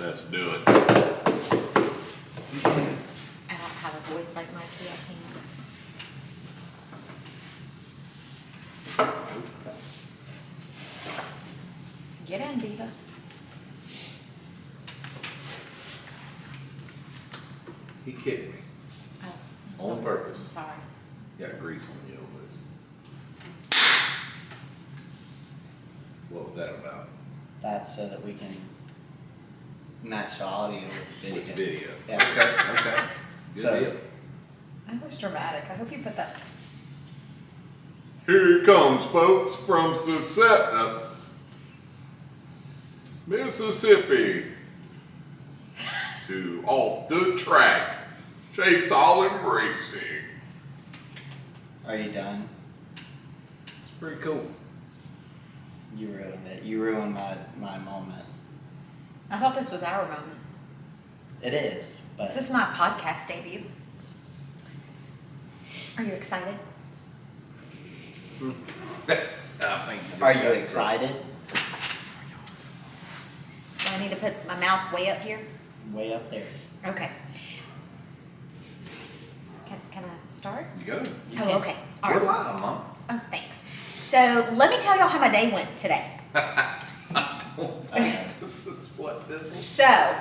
Let's do it. I don't have a voice like Mikey, I can't. Get in, Diva. He kicked me. Oh, On purpose. I'm sorry. Got grease on the elbows. What was that about? That's so that we can match the audio with the With the video. video. Yeah. Okay. Good So- deal. That was dramatic. I hope you put that. Here it comes, folks, from Mississippi to off the track. Chase Olive Racing. Are you done? It's pretty cool. You ruined it. You ruined my moment. I thought this was our moment. It is, but This is my podcast debut. Are you excited? I think just are you got excited? So I need to put my mouth way up here? Way up there. Okay. Can I start? You go. Oh, okay. All We're right. live, Mom. Oh, thanks. So let me tell y'all how my day went today. This is what this is. So,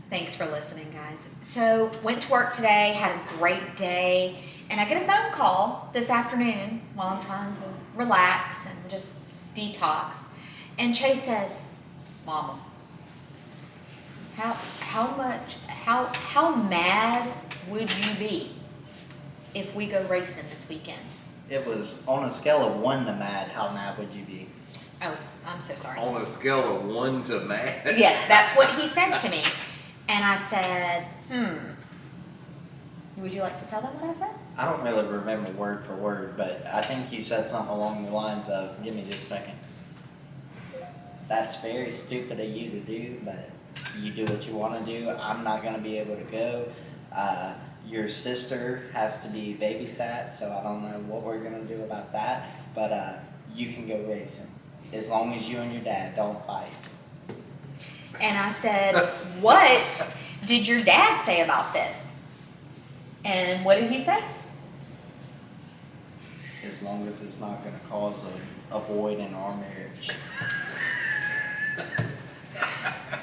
thanks for listening, guys. So, went to work today, had a great day, and I get a phone call this afternoon while I'm trying to relax and just detox. And Chase says, "Mama, how mad would you be if we go racing this weekend?" It was on a scale of 1 to mad. How mad would you be? Oh, I'm so sorry. On a scale of 1 to mad. Yes, that's what he said to me. And I said, would you like to tell them what I said? I don't really remember word for word, but I think you said something along the lines of, "Give me just a second. That's very stupid of you to do, but you do what you want to do. I'm not going to be able to go. Your sister has to be babysat, so I don't know what we're going to do about that, but you can go racing. As long as you and your dad don't fight." And I said, what did your dad say about this? And what did he say? As long as it's not going to cause a void in our marriage.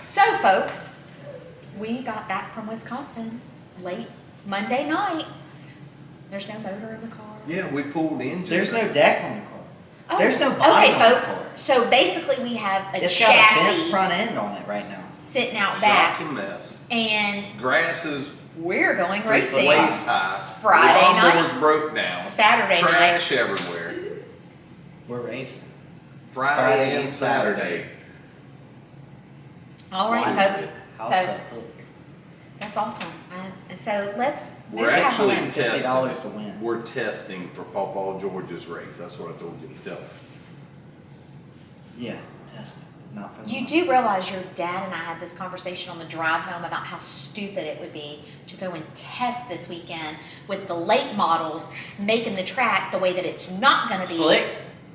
So, folks, we got back from Wisconsin late Monday night. There's no motor in the car. Yeah, we pulled the engine. There's no deck on the car. Oh, There's no body okay, on the folks. car. So basically, we have a It's got a bent chassis front end on it right now. sitting out Shocking back, mess. and Grass is we're going racing waist high. Friday Lawnmowers night, broke down. Saturday night. Trash everywhere. We're racing. Friday and Saturday. All right, Flying folks. with House So of Hook. that's awesome. So let's. We're let's have actually fun. $50 to win. We're testing for Pawpaw George's race. That's what I told you to tell. Yeah, test it. Not for the You money. do realize your dad and I had this conversation on the drive home about how stupid it would be to go and test this weekend with the late models making the track the way that it's not going to be. Slick.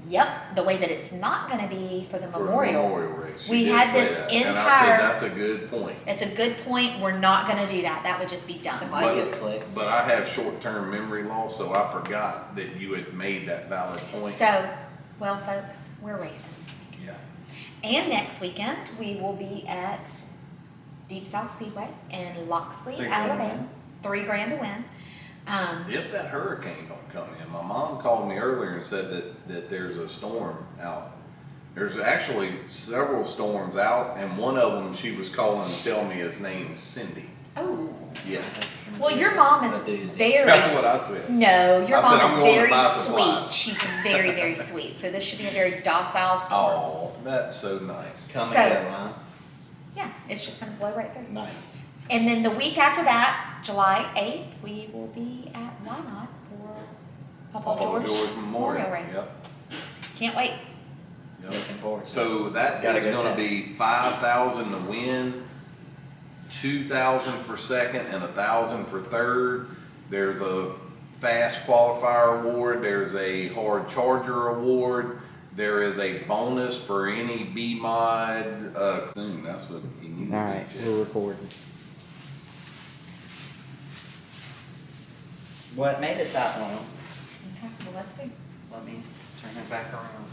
Yep, the way that it's not going to be for the For the memorial. race. We You did had say this that. And I entire- said that's a good point. It's a good point. We're not going to do that. That would just be It dumb. might get slick. But I have short-term memory loss, so I forgot that you had made that valid point. So, well, folks, we're racing this weekend. Yeah. And next weekend, we will be at Deep South Speedway in Loxley, $3 grand to Alabama. win. $3 to win. If that hurricane don't come in, my mom called me earlier and said that there's a storm out. There's actually several storms out, and one of them she was calling to tell me his name's Cindy. Oh, Yeah, That's gonna well, be your mom is a doozy. very. that's what I said. No, your I said, mom "I'm is going to very buy sweet. supplies." She's very, very sweet. So this should be a very docile storm. Oh, that's so nice. Come So- and go, huh? Yeah, it's just going to blow right through. Nice. And then the week after that, July 8th, we will be at Why Not for Papa Pawpaw George Memorial Race. Yep. Can't wait. Yep. Looking forward to it. So that Gotta is go gonna test. be 5,000 to win, 2,000 for second, and 1,000 for third. There's a fast qualifier award. There's a hard charger award. there is a bonus for any B-Mod, soon, that's what you need to Alright, check. we're recording. What made it that long? Okay, well, let's see. Let me turn it back around.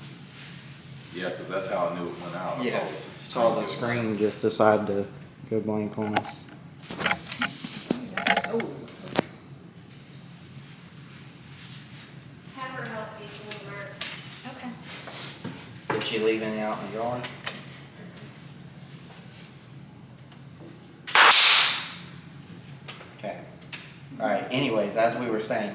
Yeah, cause that's how I knew it went out. I Yeah, saw saw the screen just decide to go blank on us. Oh. Have her help me pull work. Okay. Did she leave any out in the yard? Okay. Alright, anyways, as we were saying,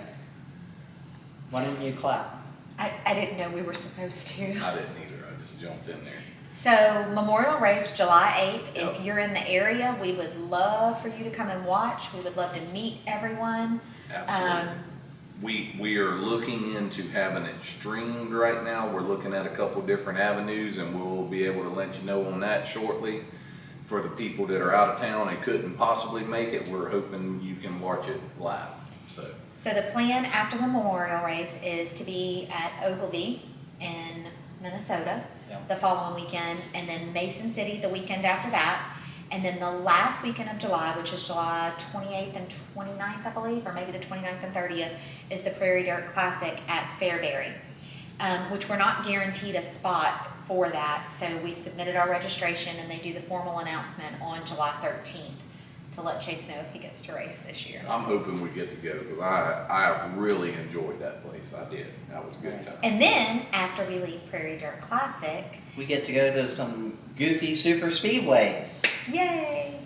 why didn't you clap? I didn't know we were supposed to. I didn't either, I just jumped in there. So Memorial Race, July 8th. Yep. If you're in the area, we would love for you to come and watch. We would love to meet everyone. Absolutely. We are looking into having it streamed right now. We're looking at a couple different avenues and we'll be able to let you know on that shortly. For the people that are out of town and couldn't possibly make it, we're hoping you can watch it live, so. So the plan after the Memorial Race is to be at Ogilvy in Minnesota Yep. the following weekend, and then Mason City the weekend after that. And then the last weekend of July, which is July 28th and 29th, I believe, or maybe the 29th and 30th, is the Prairie Dirt Classic at Fairbury, which we're not guaranteed a spot for that. So we submitted our registration and they do the formal announcement on July 13th to let Chase know if he gets to race this year. I'm hoping we get to go, because I really enjoyed that place, I did, that was a good time. And then after we leave Prairie Dirt Classic, We get to go to some goofy super speedways. yay!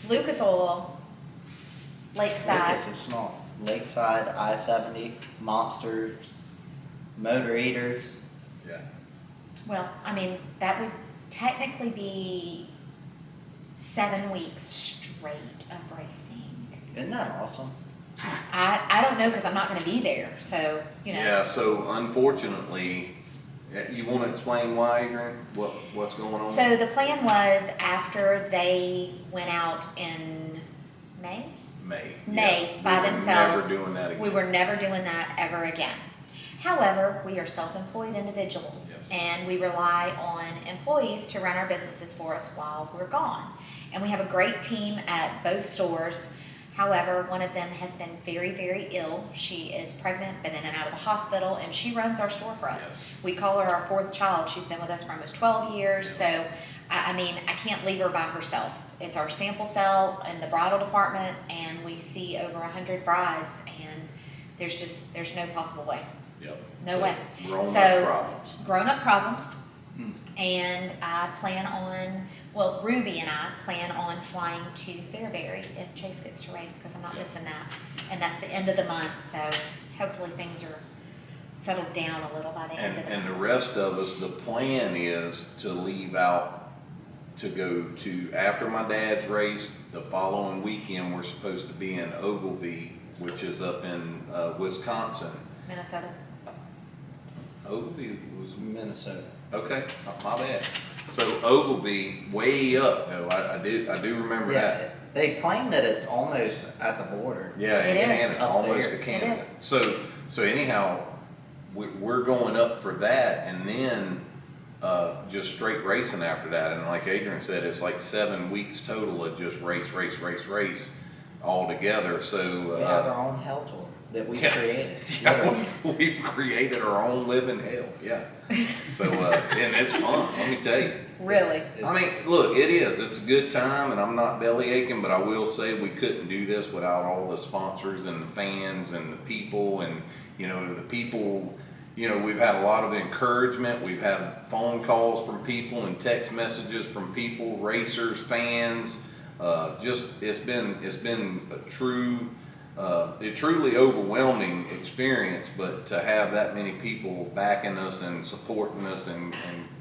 Lucas Oil, Lakeside. Lucas is small. Lakeside, I-70, Monsters, Motor Eaters. Yeah, Well, I mean, that would technically be 7 weeks straight of racing. Isn't that awesome? I don't know because I'm not going to be there, so you know. yeah, so unfortunately, you wanna explain why, Adrian, what's going on? So the plan was after they went out in May. May. May Yeah. by We were themselves. Never doing that again. We were never doing that ever again. However, we are self-employed individuals Yes. and we rely on employees to run our businesses for us while we're gone. And we have a great team at both stores. However, one of them has been very, very ill. She is pregnant, been in and out of the hospital, and she runs our store for us. Yes. We call her our fourth child. She's been with us for almost 12 years, so I mean, I can't leave her by herself. It's our sample cell in the bridal department, and we see over 100 brides, and there's no possible way. Yep. No So, way. Grown So- up problems. Grown-up problems, Hmm. and I plan on, well, Ruby and I plan on flying to Fairbury if Chase gets to race, because I'm not Yeah. missing that. And that's the end of the month, so hopefully things are settled down a little by the end of the And the month. rest of us, the plan is to leave out to go to, after my dad's race, the following weekend, we're supposed to be in Ogilvy, which is up in, Wisconsin. Minnesota. Ogilvy was, Minnesota. okay, my bad. So Ogilvy, way up though, I do remember that. Yeah, they claim that it's almost at the border. Yeah, It in is. Canada, Up almost there. to It Canada. is. So anyhow, we're going up for that and then, just straight racing after that. And like Adrian said, it's like 7 weeks total of just race all together, so. We have our own hell tour that we Yeah. created. Yeah, we've created our own living hell, yeah. So, and it's fun, let me tell you. Really? I mean, look, it is. It's a good time, and I'm not belly aching, but I will say we couldn't do this without all the sponsors and the fans and the people, and the people. We've had a lot of encouragement. We've had phone calls from people and text messages from people, racers, fans. It's been a truly overwhelming experience. But to have that many people backing us and supporting us and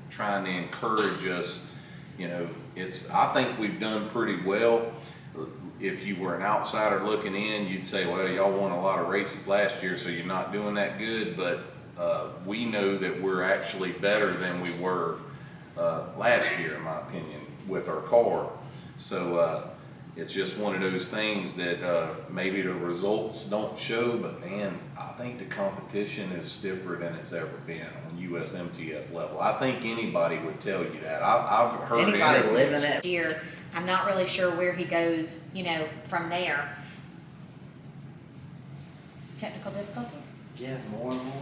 trying to encourage us, I think we've done pretty well. If you were an outsider looking in, you'd say, well, y'all won a lot of races last year, so you're not doing that good. But we know that we're actually better than we were last year, in my opinion, with our car. So, it's just one of those things that, maybe the results don't show, but man, I think the competition is stiffer than it's ever been on USMTS level. I think anybody would tell you that. I've heard Anybody interviews. living it, Year, I'm not really sure where he goes, from there. Technical difficulties? yeah, more and more.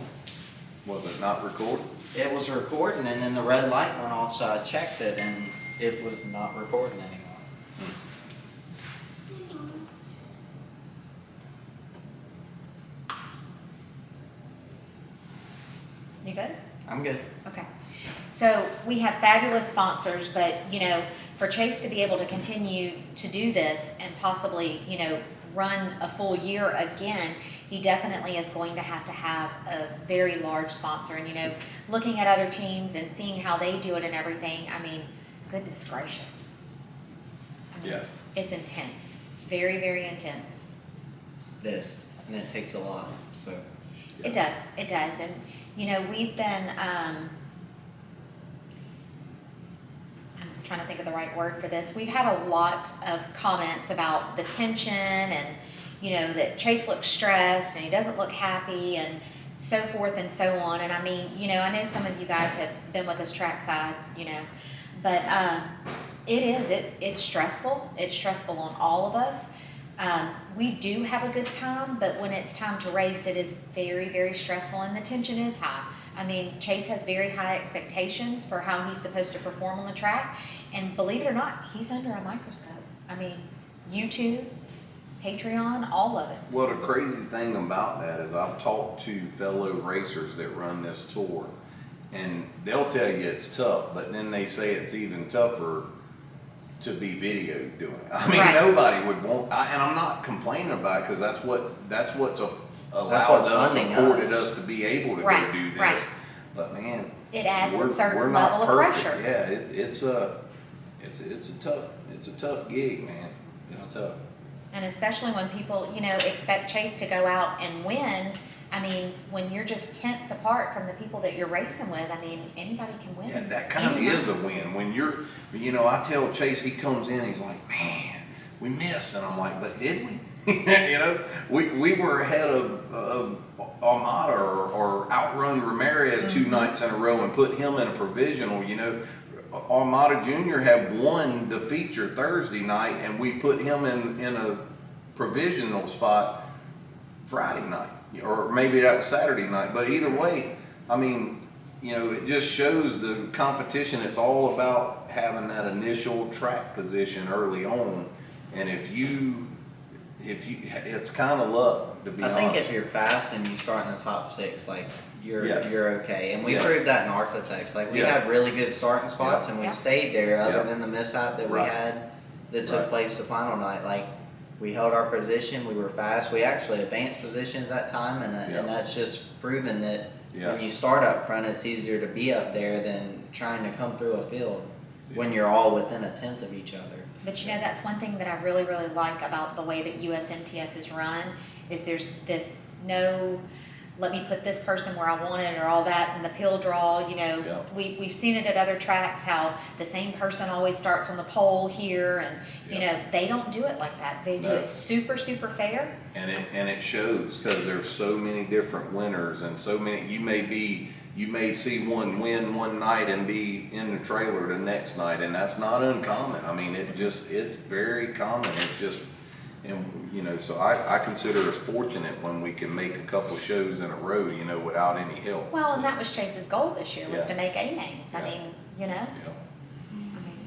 Was it not recorded? It was recording and then the red light went off, so I checked it and it was not recording anymore. You good? I'm good. Okay. So we have fabulous sponsors, but, for Chase to be able to continue to do this and possibly, run a full year again, he definitely is going to have a very large sponsor. And, looking at other teams and seeing how they do it and everything, I mean, goodness gracious. I mean, Yeah. It's intense. Very, very intense. It is, and it takes a lot, so. It does, and, we've been, I'm trying to think of the right word for this, we've had a lot of comments about the tension and, that Chase looks stressed and he doesn't look happy and so forth and so on, and I mean, I know some of you guys have been with us trackside, but, it's stressful, on all of us. We do have a good time, but when it's time to race, it is very, very stressful and the tension is high. I mean, Chase has very high expectations for how he's supposed to perform on the track, and believe it or not, he's under a microscope. I mean, YouTube, Patreon, all of it. Well, the crazy thing about that is I've talked to fellow racers that run this tour, and they'll tell you it's tough, but then they say it's even tougher to be videoed doing it. I mean, Right. Nobody would want, and I'm not complaining about it, because that's what's allowed what's us, funding afforded us. us to be able to Right, go do this. right. But man, It adds a we're certain not level of perfect. pressure. Yeah, it's a tough gig, man. It's tough. And especially when people, expect Chase to go out and win. I mean, when you're just tenths apart from the people that you're racing with, I mean, anybody can win. Yeah, that kind of Anyone. is a win. When you're, I tell Chase, he comes in, he's like, man, we missed. And I'm like, but did we? We were ahead of Armada or outrun Ramirez 2 nights in a row and put him in a provisional. Armada Jr. had won the feature Thursday night, and we put him in a provisional spot Friday night, or maybe that was Saturday night. But either way, I mean, it just shows the competition. It's all about having that initial track position early on, and if you, it's kind of luck, to be honest. I think if you're fast and you start in the top 6, like you're okay. And we Yeah. proved that in Arclitex. Like we Yeah. have really good starting spots, Yeah. and we Yeah. stayed there. Other Yeah. than the mishap that we Right. had that took Right. place the final night, like we held our position. We were fast. We actually advanced positions that time, and Yeah. that's just proven that Yeah. when you start up front, it's easier to be up there than trying to come through a field when you're all within a tenth of each other. But that's one thing that I really, really like about the way that USMTS is run, is there's this no, let me put this person where I want it or all that, and the pill draw, Yeah. we've seen it at other tracks, how the same person always starts on the pole here, and, Yeah. they don't do it like that. They do No. it super, super fair. And it shows, because there's so many different winners, and so many, you may see one win one night and be in the trailer the next night, and that's not uncommon. I mean, it's very common. It's just, so I consider us fortunate when we can make a couple shows in a row, without any help. Well, and So, that was Chase's goal this year, was Yeah. to make A-mains. I Yeah. mean, yeah.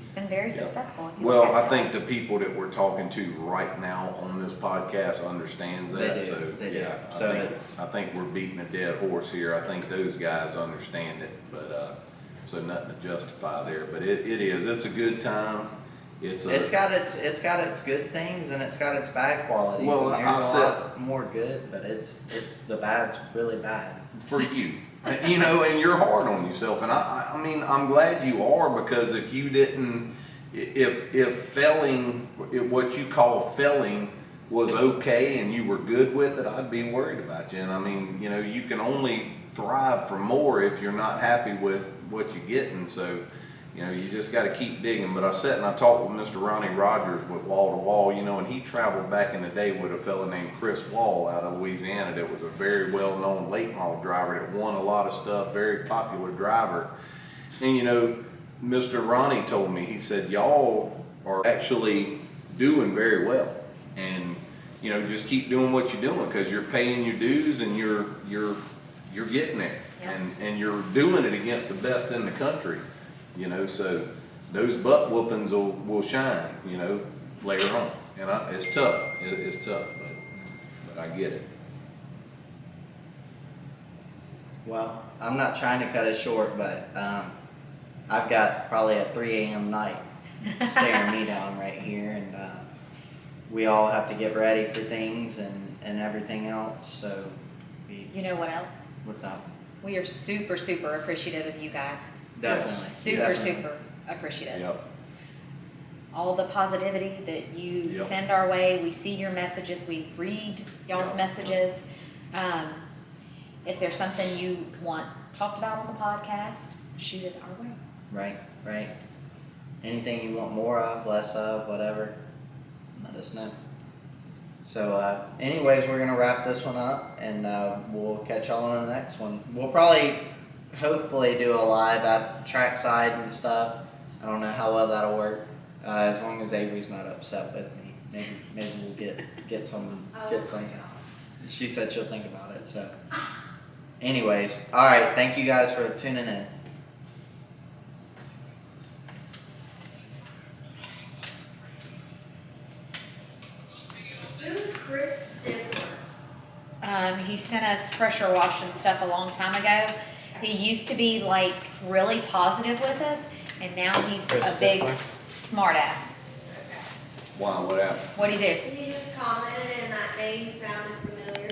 it's been very Yeah. successful. if you Well, look at I it. think the people that we're talking to right now on this podcast understands They that, do, so, they do. yeah. So it's- I think we're beating a dead horse here. I think those guys understand it, but, so nothing to justify there, but it's a good time. It's got its good things and it's got its bad qualities. Well, and there's I a said- lot more good, but it's the bad's really bad. for you, and you're hard on yourself, and I mean, I'm glad you are, because if you didn't, if failing, if what you call failing was okay and you were good with it, I'd be worried about you. And I mean, you can only thrive for more if you're not happy with what you're getting. So, You know, you just gotta keep digging. But I sat and I talked with Mr. Ronnie Rogers with Wall to Wall, you know, and he traveled back in the day with a fella named Chris Wall out of Louisiana that was a very well-known late model driver that won a lot of stuff, very popular driver. And you know, Mr. Ronnie told me, he said, y'all are actually doing very well. And, you know, just keep doing what you're doing because you're paying your dues and you're getting there. Yeah. And you're doing it against the best in the country, you know, so those butt whoopings will shine, you know, later on. And it's tough, it's tough, but I get it. Well, I'm not trying to cut it short, but I've got probably a 3 a.m. night staring me down right here, and we all have to get ready for things and everything else. So, You know what else? what's up? We are super, super appreciative of you guys. Definitely. Super, definitely. super appreciative. Yep. All the positivity that you Yep. send our way. We see your messages. We read y'all's Yep. messages. If there's something you want talked about on the podcast, shoot it our way. Right. Anything you want more of, less of, whatever, let us know. So, anyways, we're gonna wrap this one up, and we'll catch y'all on the next one. We'll probably, hopefully, do a live at trackside and stuff. I don't know how well that'll work. As long as Avery's not upset with me, maybe we'll get some. She said she'll think about it. So, anyways, all right. Thank you guys for tuning in. Who's Chris Stifler? He sent us pressure washing stuff a long time ago. He used to be like really positive with us, and now he's Chris a big Stifler? smart ass. Wow, what happened? What'd he do? He just commented and that name sounded